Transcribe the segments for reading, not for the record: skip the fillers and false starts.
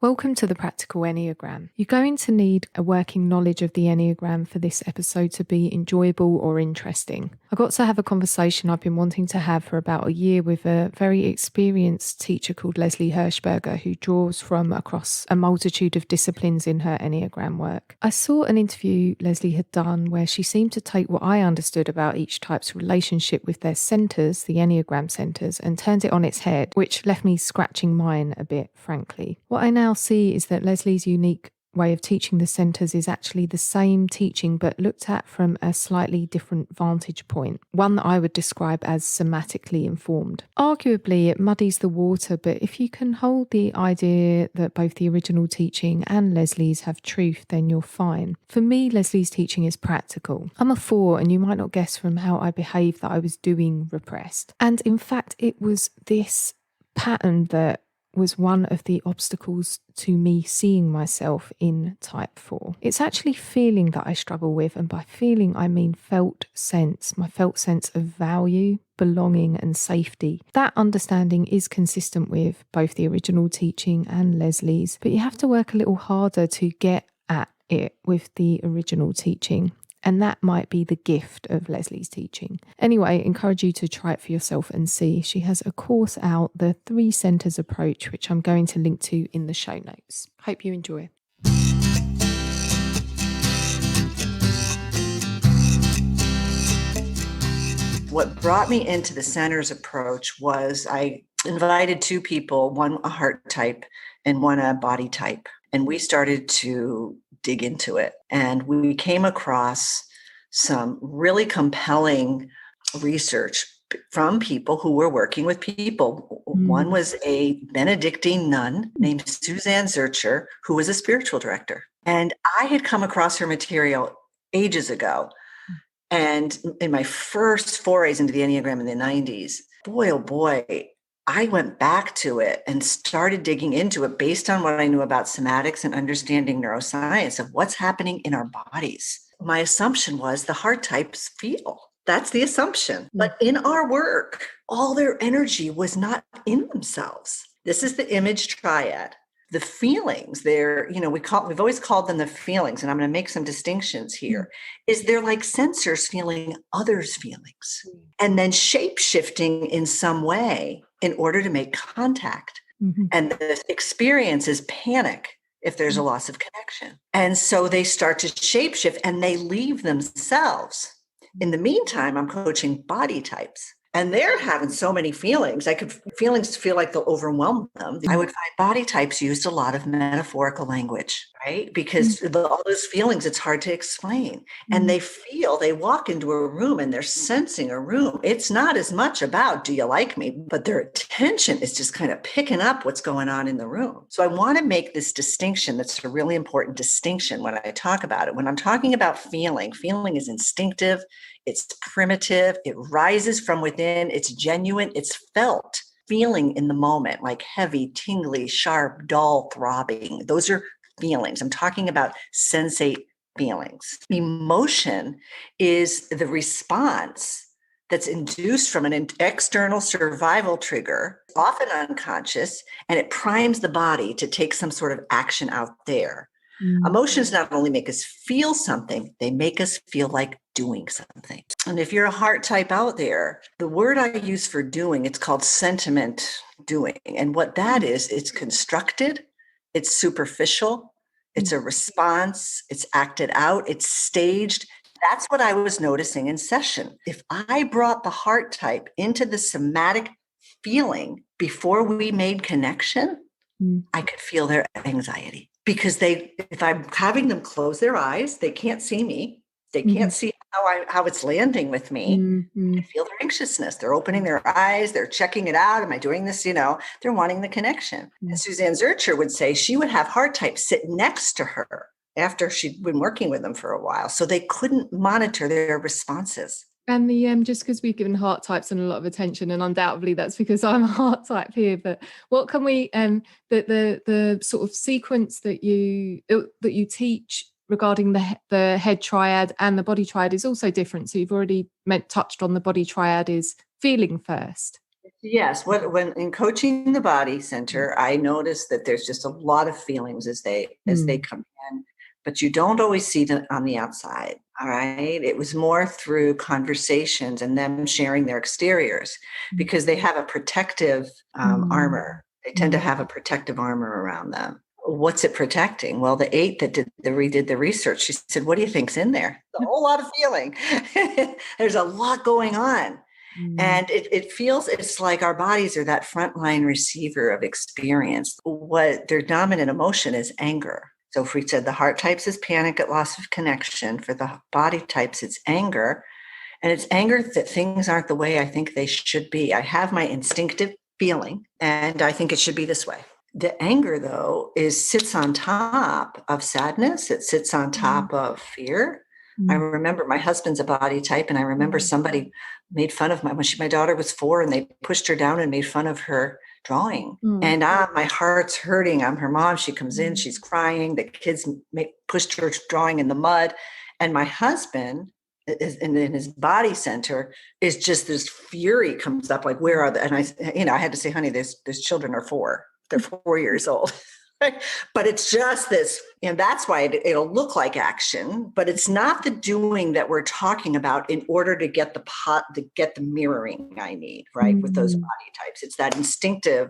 Welcome to the Practical Enneagram. You're going to need a working knowledge of the Enneagram for this episode to be enjoyable or interesting. I got to have a conversation I've been wanting to have for about a year with a very experienced teacher called Leslie Hershberger, who draws from across a multitude of disciplines in her Enneagram work. I saw an interview Leslie had done where she seemed to take what I understood about each type's relationship with their centres, the Enneagram centres, and turned it on its head, which left me scratching mine a bit, frankly. What I now see is that Leslie's unique way of teaching the centres is actually the same teaching but looked at from a slightly different vantage point, one that I would describe as somatically informed. Arguably, it muddies the water, but if you can hold the idea that both the original teaching and Leslie's have truth, then you're fine. For me, Leslie's teaching is practical. I'm a 4, and you might not guess from how I behaved that I was doing repressed. And in fact, it was this pattern that was one of the obstacles to me seeing myself in type 4. It's actually feeling that I struggle with, and by feeling I mean felt sense, my felt sense of value, belonging and safety. That understanding is consistent with both the original teaching and Leslie's, but you have to work a little harder to get at it with the original teaching. And that might be the gift of Leslie's teaching. Anyway, I encourage you to try it for yourself and see. She has a course out, the 3 centres approach, which I'm going to link to in the show notes. Hope you enjoy. What brought me into the centers approach was I invited 2 people, one a heart type and one a body type. And we started to dig into it. And we came across some really compelling research from people who were working with people. One was a Benedictine nun named Suzanne Zurcher, who was a spiritual director. And I had come across her material ages ago. And in my first forays into the Enneagram in the 90s, boy, oh boy, I went back to it and started digging into it based on what I knew about somatics and understanding neuroscience of what's happening in our bodies. My assumption was the heart types feel. That's the assumption. But in our work, all their energy was not in themselves. This is the image triad. The feelings, we've always called them the feelings, and I'm going to make some distinctions here, is they're like sensors feeling others' feelings and then shape-shifting in some way in order to make contact. And the experience is panic if there's a loss of connection. And so they start to shapeshift and they leave themselves. In the meantime, I'm coaching body types. And they're having so many feelings. Feelings feel like they'll overwhelm them. I would find body types used a lot of metaphorical language, right? Because all those feelings, it's hard to explain. And they walk into a room and they're sensing a room. It's not as much about, do you like me? But their attention is just kind of picking up what's going on in the room. So I want to make this distinction. That's a really important distinction when I talk about it. When I'm talking about feeling is instinctive. It's primitive. It rises from within. It's genuine. It's felt. Feeling in the moment, like heavy, tingly, sharp, dull, throbbing. Those are feelings. I'm talking about sensate feelings. Emotion is the response that's induced from an external survival trigger, often unconscious, and it primes the body to take some sort of action out there. Emotions not only make us feel something, they make us feel like doing something. And if you're a heart type out there, the word I use for doing, it's called sentiment doing. And what that is, it's constructed, it's superficial, it's a response, it's acted out, it's staged. That's what I was noticing in session. If I brought the heart type into the somatic feeling before we made connection, I could feel their anxiety. Because if I'm having them close their eyes, they can't see me. They can't see how it's landing with me. I feel their anxiousness. They're opening their eyes. They're checking it out. Am I doing this? They're wanting the connection. And Suzanne Zurcher would say she would have heart types sit next to her after she'd been working with them for a while. So they couldn't monitor their responses. And the just because we've given heart types a lot of attention, and undoubtedly that's because I'm a heart type here. But what can we the sort of sequence that you teach regarding the head triad and the body triad is also different. So you've already touched on the body triad is feeling first. Yes, when in coaching the body center, I noticed that there's just a lot of feelings as they come in, but you don't always see them on the outside. All right. It was more through conversations and them sharing their exteriors because they have a protective armor. They tend to have a protective armor around them. What's it protecting? Well, the 8 that redid the research, she said, "What do you think's in there?" A whole lot of feeling. There's a lot going on. And it feels, it's like our bodies are that frontline receiver of experience. What their dominant emotion is anger. So if we said the heart types is panic at loss of connection, for the body types, it's anger. And it's anger that things aren't the way I think they should be. I have my instinctive feeling, and I think it should be this way. The anger, though, sits on top of sadness. It sits on top of fear. I remember my husband's a body type, and I remember somebody made fun of my daughter was 4, and they pushed her down and made fun of her drawing. And my heart's hurting. I'm her mom. She comes in, she's crying. The kids pushed her drawing in the mud. And my husband is in his body center is just this fury comes up, like, where are the, and I had to say, honey, there's children are 4. They're 4 years old. But it's just this, and that's why it'll look like action, but it's not the doing that we're talking about in order to get the mirroring I need, right? With those body types. It's that instinctive,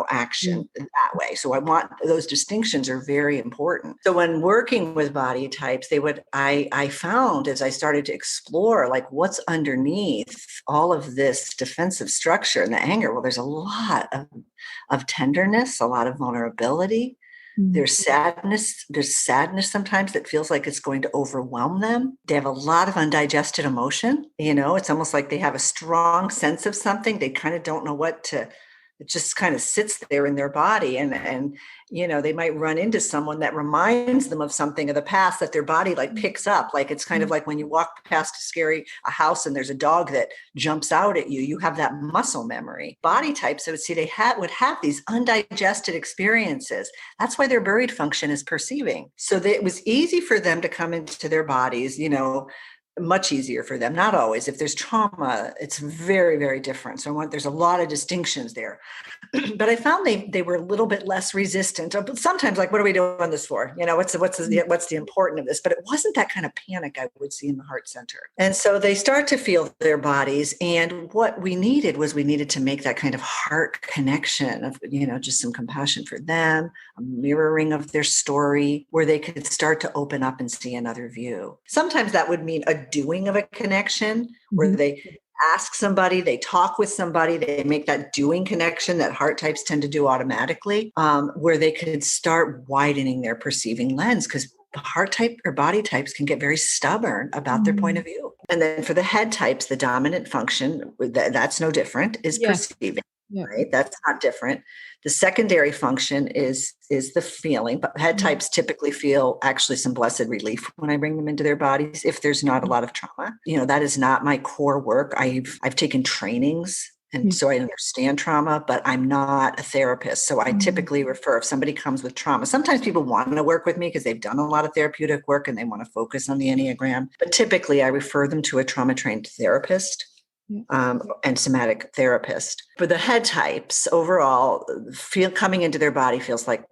action that way. So I want those distinctions are very important. So when working with body types, I found as I started to explore, like, what's underneath all of this defensive structure and the anger. Well, there's a lot of tenderness, a lot of vulnerability. There's sadness. There's sadness sometimes that feels like it's going to overwhelm them. They have a lot of undigested emotion. It's almost like they have a strong sense of something. They kind of don't know it just kind of sits there in their body. And they might run into someone that reminds them of something of the past that their body picks up. Like, it's kind of like when you walk past a house and there's a dog that jumps out at you, you have that muscle memory. Body types, I would see, would have these undigested experiences. That's why their buried function is perceiving. So that it was easy for them to come into their bodies, much easier for them. Not always. If there's trauma, it's very, very different. So there's a lot of distinctions there. But I found they were a little bit less resistant. But sometimes, like, what are we doing this for? What's the important of this? But it wasn't that kind of panic I would see in the heart center. And so they start to feel their bodies. And what we needed to make that kind of heart connection of, just some compassion for them, a mirroring of their story, where they could start to open up and see another view. Sometimes that would mean a doing of a connection where they ask somebody, they talk with somebody, they make that doing connection that heart types tend to do automatically, where they could start widening their perceiving lens, because the heart type or body types can get very stubborn about their point of view. And then for the head types, the dominant function, that's no different, is perceiving. Yeah. Right? That's not different. The secondary function is the feeling, but head types typically feel actually some blessed relief when I bring them into their bodies. If there's not a lot of trauma, that is not my core work. I've taken trainings, and so I understand trauma, but I'm not a therapist. So I typically refer, if somebody comes with trauma, sometimes people want to work with me because they've done a lot of therapeutic work and they want to focus on the Enneagram. But typically I refer them to a trauma trained therapist. And somatic therapist. For the head types, overall, coming into their body feels like,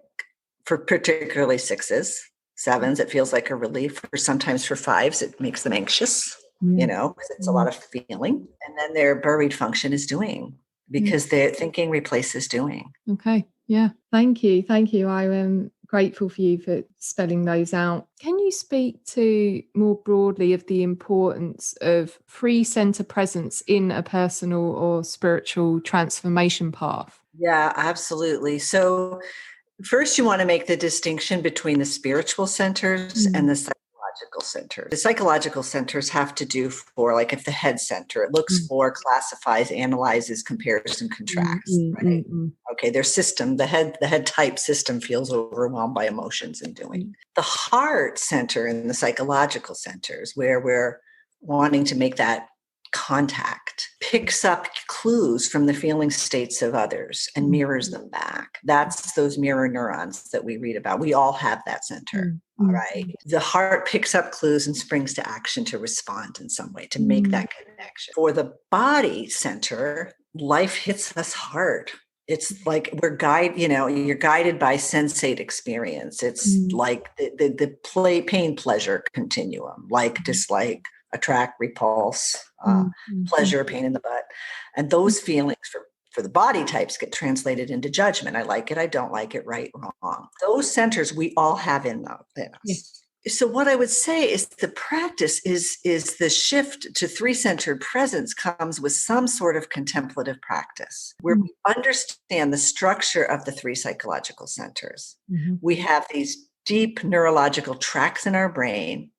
for particularly 6s, 7s, it feels like a relief. Or sometimes for 5s, it makes them anxious, because it's a lot of feeling. And then their buried function is doing, because their thinking replaces doing. Okay. Yeah. Thank you. I am grateful for you for spelling those out. Can you speak to more broadly of the importance of free center presence in a personal or spiritual transformation path? Yeah, absolutely. So first, you want to make the distinction between the spiritual centers and the psychological centers. The psychological centers have to do for, like, if the head center, it looks for, classifies, analyzes, compares, and contracts. Right? Okay, their system, the head type system feels overwhelmed by emotions and doing. The heart center and the psychological centers, where we're wanting to make that contact, picks up clues from the feeling states of others and mirrors them back. That's those mirror neurons that we read about. We all have that center. All right. The heart picks up clues and springs to action to respond in some way, to make that connection. For the body center, life hits us hard. It's like you're guided by sensate experience. It's like the pain pleasure continuum, like dislike, attract, repulse, pleasure, pain in the butt. And those feelings for the body types get translated into judgment. I like it, I don't like it, right, wrong. Those centers we all have in us. Yeah. So what I would say is the practice is the shift to three-centered presence comes with some sort of contemplative practice where we understand the structure of the three psychological centers. We have these deep neurological tracks in our brain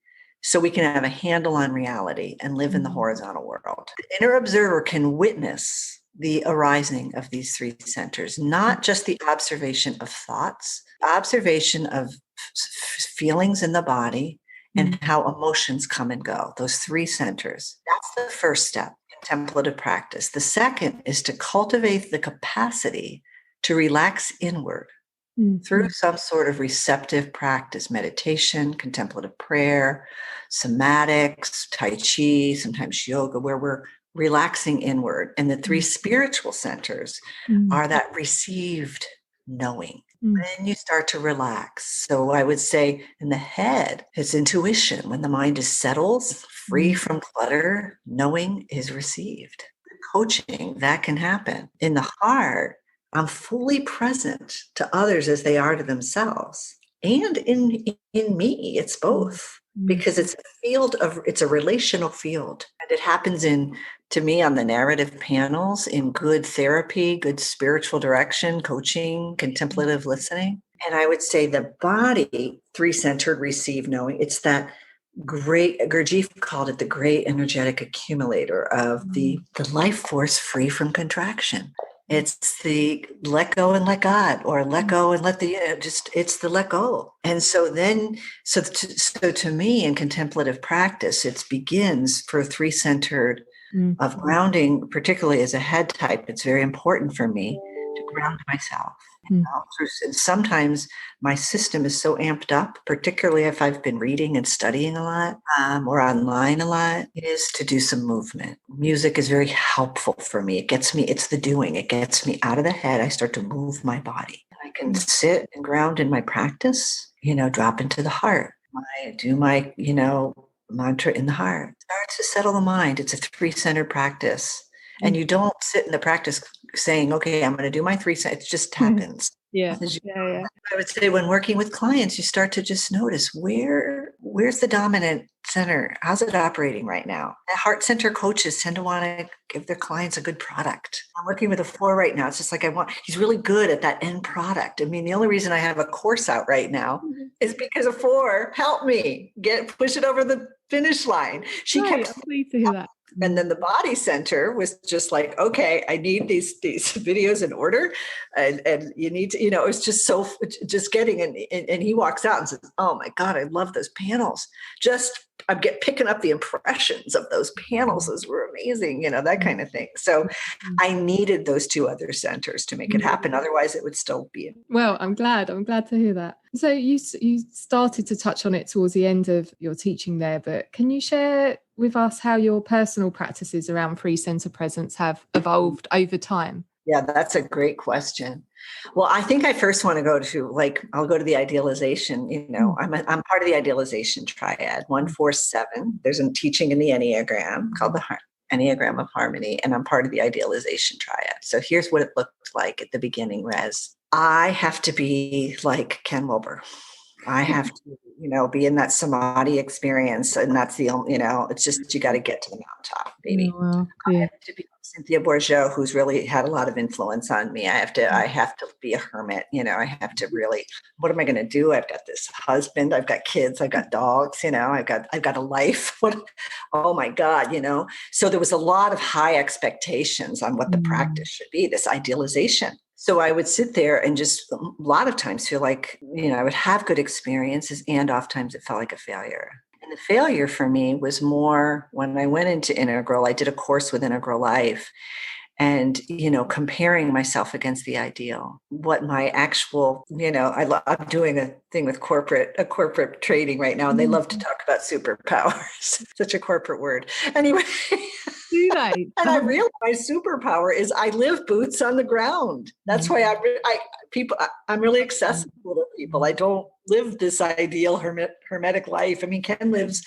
so we can have a handle on reality and live in the horizontal world. The inner observer can witness the arising of these three centers, not just the observation of thoughts, observation of feelings in the body and how emotions come and go, those three centers. That's the first step, contemplative practice. The second is to cultivate the capacity to relax inward through some sort of receptive practice, meditation, contemplative prayer, somatics, Tai Chi, sometimes yoga, where we're relaxing inward. And the three spiritual centers are that received knowing. Then you start to relax. So I would say in the head, it's intuition. When the mind is settled, free from clutter, knowing is received. Coaching, that can happen. In the heart, I'm fully present to others as they are to themselves. And in me, it's both. Because it's it's a relational field. And it happens to me on the narrative panels in good therapy, good spiritual direction, coaching, contemplative listening. And I would say the body, three-centered, receive knowing, it's that great, Gurdjieff called it the great energetic accumulator of the life force free from contraction. It's the let go and let God, or let go and let it's the let go. And so to me in contemplative practice, it begins for three-centered of grounding, particularly as a head type. It's very important for me to ground myself. And sometimes my system is so amped up, particularly if I've been reading and studying a lot or online a lot, is to do some movement. Music is very helpful for me. It's the doing. It gets me out of the head. I start to move my body. I can sit and ground in my practice, drop into the heart. I do my, mantra in the heart. Start to settle the mind. It's a three-centered practice. And you don't sit in the practice saying, okay, I'm going to do my three centers. It just happens. Yeah. I would say when working with clients, you start to just notice where's the dominant center? How's it operating right now? The heart center coaches tend to want to give their clients a good product. I'm working with a 4 right now. It's just like he's really good at that end product. I mean, the only reason I have a course out right now is because a 4 helped me push it over the finish line. She kept I'm pleased to hear that. And then the body center was just like, okay, I need these videos in order. And you need to, it's just getting, and he walks out and says, oh my God, I love those panels. I'm picking up the impressions of those panels. Those were amazing, that kind of thing. So I needed those 2 other centers to make it happen. Otherwise it would still be. Well, I'm glad to hear that. So you started to touch on it towards the end of your teaching there, but can you share with us how your personal practices around free center presence have evolved over time? Yeah, that's a great question. Well, I think I first want to go to I'll go to the idealization. I'm part of the idealization triad 147. There's a teaching in the Enneagram called the Enneagram of Harmony, and I'm part of the idealization triad. So here's what it looked like at the beginning, Rez. I have to be like Ken Wilber. I have to, be in that samadhi experience. And that's the only, it's just, you got to get to the mountaintop, baby. Oh, well, yeah. I have to be Cynthia Bourgeault, who's really had a lot of influence on me. I have to be a hermit. I have to really, what am I going to do? I've got this husband, I've got kids, I've got dogs, I've got a life. Oh my God, So there was a lot of high expectations on what the practice should be, this idealization. So I would sit there and just a lot of times feel like, I would have good experiences, and oftentimes it felt like a failure. And the failure for me was more when I went into Integral. I did a course with Integral Life, and, comparing myself against the ideal, what my actual, I'm doing a thing with corporate trading right now, and they love to talk about superpowers, such a corporate word. Anyway, Do they? And I realized my superpower is I live boots on the ground. That's why I'm really accessible to people. I don't live this ideal hermetic life. I mean, Ken lives,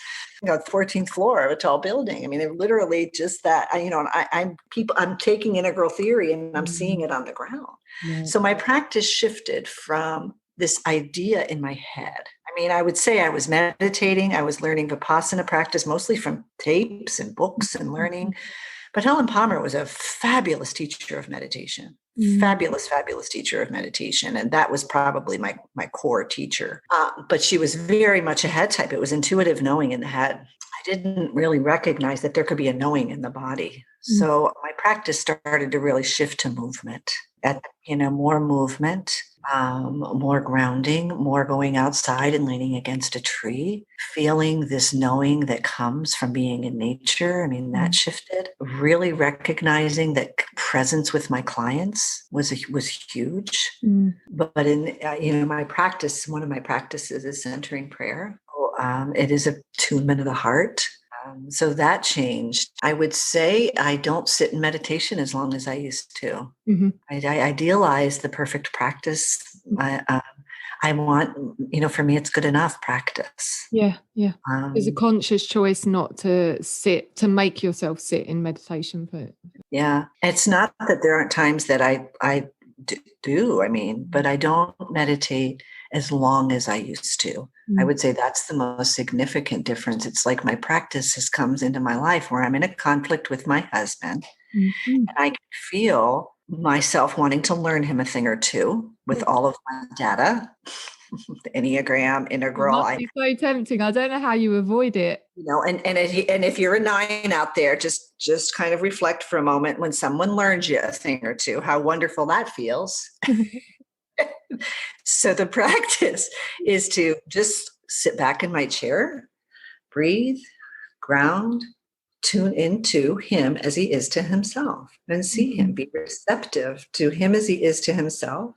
14th floor of a tall building. I mean, they're literally just that. I'm taking integral theory and I'm seeing it on the ground. Yeah. So my practice shifted from this idea in my head. I mean, I would say I was meditating. I was learning Vipassana practice, mostly from tapes and books and learning. But Helen Palmer was a fabulous teacher of meditation, fabulous teacher of meditation. And that was probably my core teacher. But she was very much a head type. It was intuitive knowing in the head. I didn't really recognize that there could be a knowing in the body. So my practice started to really shift to movement, more movement, more grounding, more going outside and leaning against a tree, feeling this knowing that comes from being in nature. I mean, that shifted. Really recognizing that presence with my clients was huge. But in my practice, one of my practices is centering prayer. It is attunement of the heart. So that changed. I would say I don't sit in meditation as long as I used to. I idealize the perfect practice. I want, for me, it's good enough practice. Yeah. There's a conscious choice not to make yourself sit in meditation. Yeah. It's not that there aren't times that I do, but I don't meditate as long as I used to. I would say that's the most significant difference. It's like my practice comes into my life where I'm in a conflict with my husband and I can feel myself wanting to learn him a thing or two with all of my data, the Enneagram, integral. It's so tempting. I don't know how you avoid it. And if you're a 9 out there, just kind of reflect for a moment when someone learns you a thing or two, how wonderful that feels. So the practice is to just sit back in my chair, breathe, ground, tune into him as he is to himself and see him, be receptive to him as he is to himself.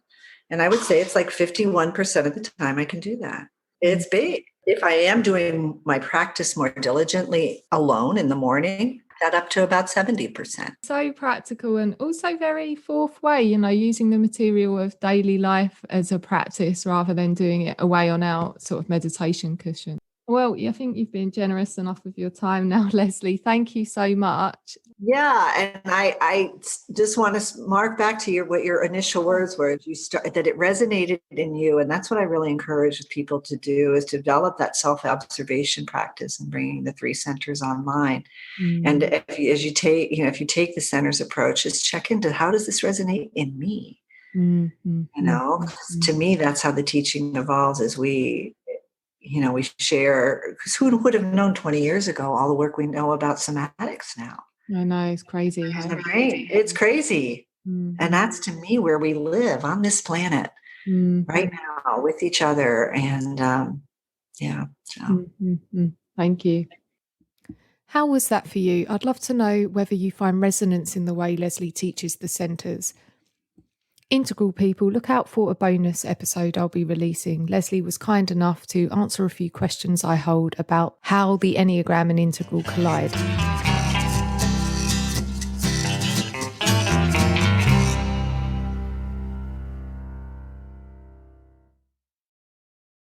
And I would say it's like 51% of the time I can do that. It's big. If I am doing my practice more diligently alone in the morning, that up to about 70%. So practical and also very fourth way, using the material of daily life as a practice rather than doing it away on our sort of meditation cushion. Well, I think you've been generous enough with your time now, Leslie. Thank you so much. Yeah, and I just want to mark back to what your initial words were. That it resonated in you, and that's what I really encourage people to do, is to develop that self-observation practice and bringing the 3 centers online. And if you take the centers approach, just check into how does this resonate in me. To me, that's how the teaching evolves as we share, because who would have known 20 years ago all the work we know about somatics now? I know, it's crazy. It's crazy. And that's, to me, where we live on this planet right now with each other. And Thank you. How was that for you? I'd love to know whether you find resonance in the way Leslie teaches the centers. Integral people, look out for a bonus episode I'll be releasing. Leslie was kind enough to answer a few questions I hold about how the Enneagram and Integral collide.